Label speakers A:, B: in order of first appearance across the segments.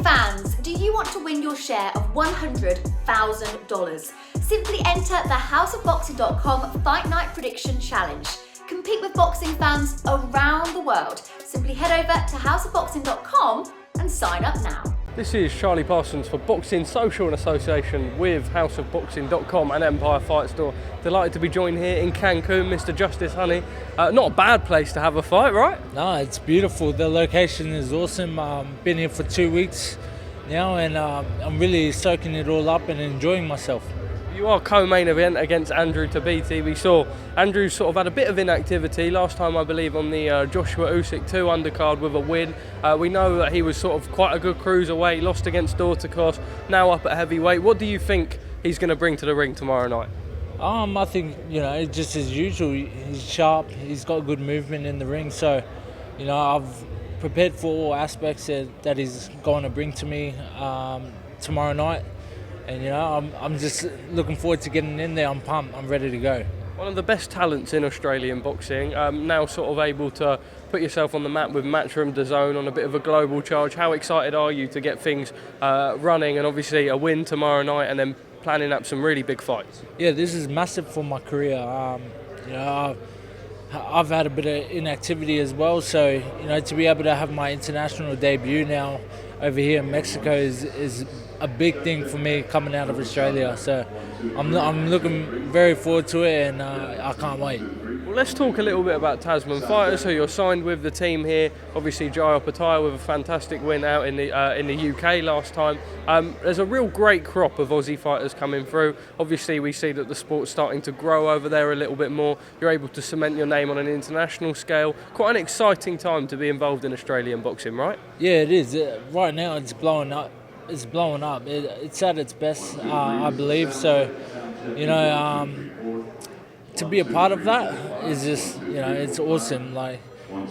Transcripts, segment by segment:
A: fans, do you want to win your share of $100,000? Simply enter the houseofboxing.com Fight Night Prediction Challenge. Compete with boxing fans around the world. Simply head over to houseofboxing.com and sign up now.
B: This is Charlie Parsons for Boxing Social in association with houseofboxing.com and Empire Fight Store. Delighted to be joined here in Cancun, Mr. Justis Huni. Not a bad place to have a fight, right?
C: No, it's beautiful. The location is awesome. Been here for 2 weeks now, and I'm really soaking it all up and enjoying myself.
B: You are co-main event against Andrew Tabiti. We saw Andrew sort of had a bit of inactivity last time, I believe, on the Joshua Usyk 2 undercard with a win. We know that he was sort of quite a good cruiserweight, lost against Dorticos, now up at heavyweight. What do you think he's going to bring to the ring tomorrow night?
C: I think, just as usual, he's sharp, he's got good movement in the ring, so, I've prepared for all aspects that he's going to bring to me tomorrow night. And I'm just looking forward to getting in there. I'm pumped. I'm ready to go.
B: One of the best talents in Australian boxing. Now sort of able to put yourself on the map with Matchroom DAZN on a bit of a global charge. How excited are you to get things running, and obviously a win tomorrow night, and then planning up some really big fights?
C: Yeah, this is massive for my career. I've had a bit of inactivity as well, so to be able to have my international debut now over here in Mexico is a big thing for me coming out of Australia. So I'm looking very forward to it, and I can't wait.
B: Well, let's talk a little bit about Tasman fighters. So you're signed with the team here. Obviously, Opetaia with a fantastic win out in the UK last time. There's a real great crop of Aussie fighters coming through. Obviously, we see that the sport's starting to grow over there a little bit more. You're able to cement your name on an international scale. Quite an exciting time to be involved in Australian boxing, right?
C: Yeah, it is. Right now, it's blowing up. It's blowing up. It's at its best, I believe. So, to be a part of that is just, it's awesome. Like,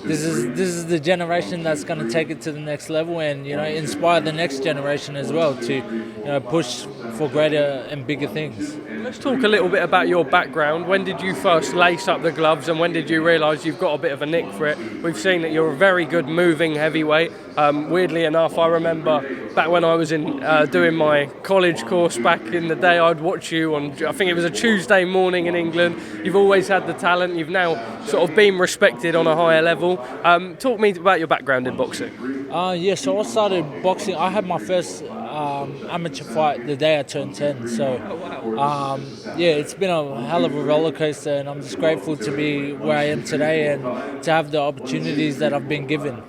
C: this is the generation that's going to take it to the next level, and inspire the next generation as well to push for greater and bigger things.
B: Let's talk a little bit about your background. When did you first lace up the gloves, and when did you realise you've got a bit of a nick for it? We've seen that you're a very good moving heavyweight. Weirdly enough, I remember back when I was in doing my college course back in the day, I'd watch you on, I think it was a Tuesday morning in England. You've always had the talent. You've now sort of been respected on a higher level. Talk me about your background in boxing.
C: So I started boxing. I had my first amateur fight the day I turned 10. So, it's been a hell of a roller coaster, and I'm just grateful to be where I am today and to have the opportunities that I've been given.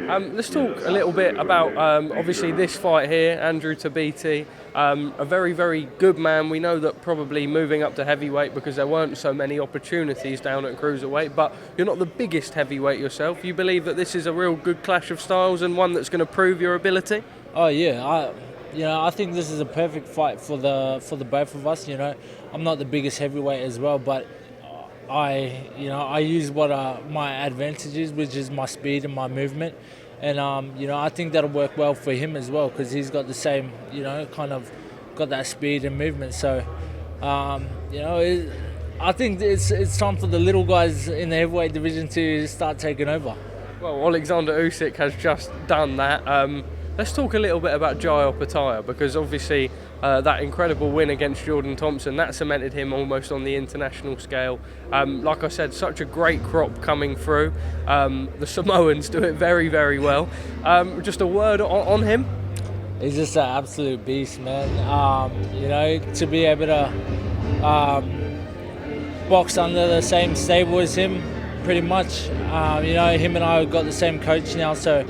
B: Let's talk a little bit about obviously this fight here, Andrew Tabiti, a very, very good man. We know that probably moving up to heavyweight because there weren't so many opportunities down at cruiserweight, but you're not the biggest heavyweight yourself. You believe that this is a real good clash of styles and one that's going to prove your ability?
C: Oh yeah, I think this is a perfect fight for the both of us. I'm not the biggest heavyweight as well, but I use what are my advantages, which is my speed and my movement, and I think that'll work well for him as well because he's got the same, kind of got that speed and movement. So, I think it's time for the little guys in the heavyweight division to start taking over.
B: Well, Alexander Usyk has just done that. Let's talk a little bit about Opetaia, because obviously that incredible win against Jordan Thompson, that cemented him almost on the international scale. Like I said, such a great crop coming through. The Samoans do it very, very well. Just a word on him?
C: He's just an absolute beast, man. To be able to box under the same stable as him, pretty much. Him and I have got the same coach now, so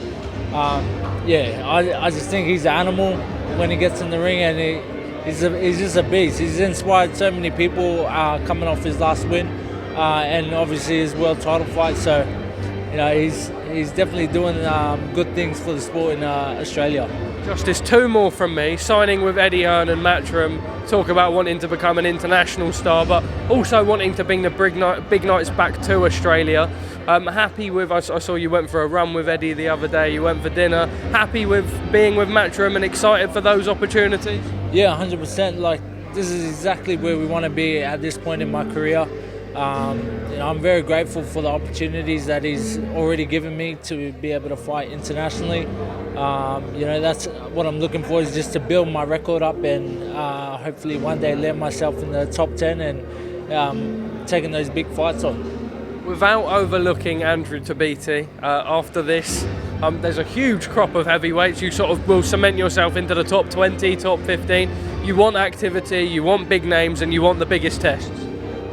C: I just think he's an animal when he gets in the ring, and he's just a beast. He's inspired so many people coming off his last win, and obviously his world title fight. So, he's definitely doing good things for the sport in Australia.
B: Justis, two more from me. Signing with Eddie Hearn and Matchroom. Talk about wanting to become an international star, but also wanting to bring the big nights back to Australia. Happy with, I saw you went for a run with Eddie the other day, you went for dinner. Happy with being with Matchroom and excited for those opportunities?
C: Yeah, 100%. Like, this is exactly where we want to be at this point in my career. I'm very grateful for the opportunities that he's already given me to be able to fight internationally. That's what I'm looking for, is just to build my record up and hopefully one day land myself in the top 10 and taking those big fights on.
B: Without overlooking Andrew Tabiti, after this, there's a huge crop of heavyweights. You sort of will cement yourself into the top 20, top 15. You want activity, you want big names, and you want the biggest tests.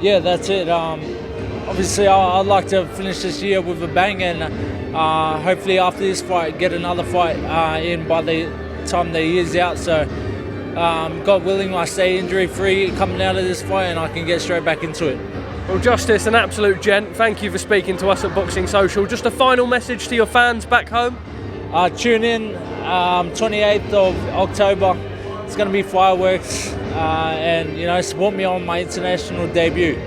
C: Yeah, that's it. Obviously, I'd like to finish this year with a bang, and hopefully after this fight, get another fight in by the time the year's out. So, God willing, I stay injury-free coming out of this fight, and I can get straight back into it.
B: Well, Justis, an absolute gent. Thank you for speaking to us at Boxing Social. Just a final message to your fans back home.
C: Tune in 28th of October. It's going to be fireworks, and support me on my international debut.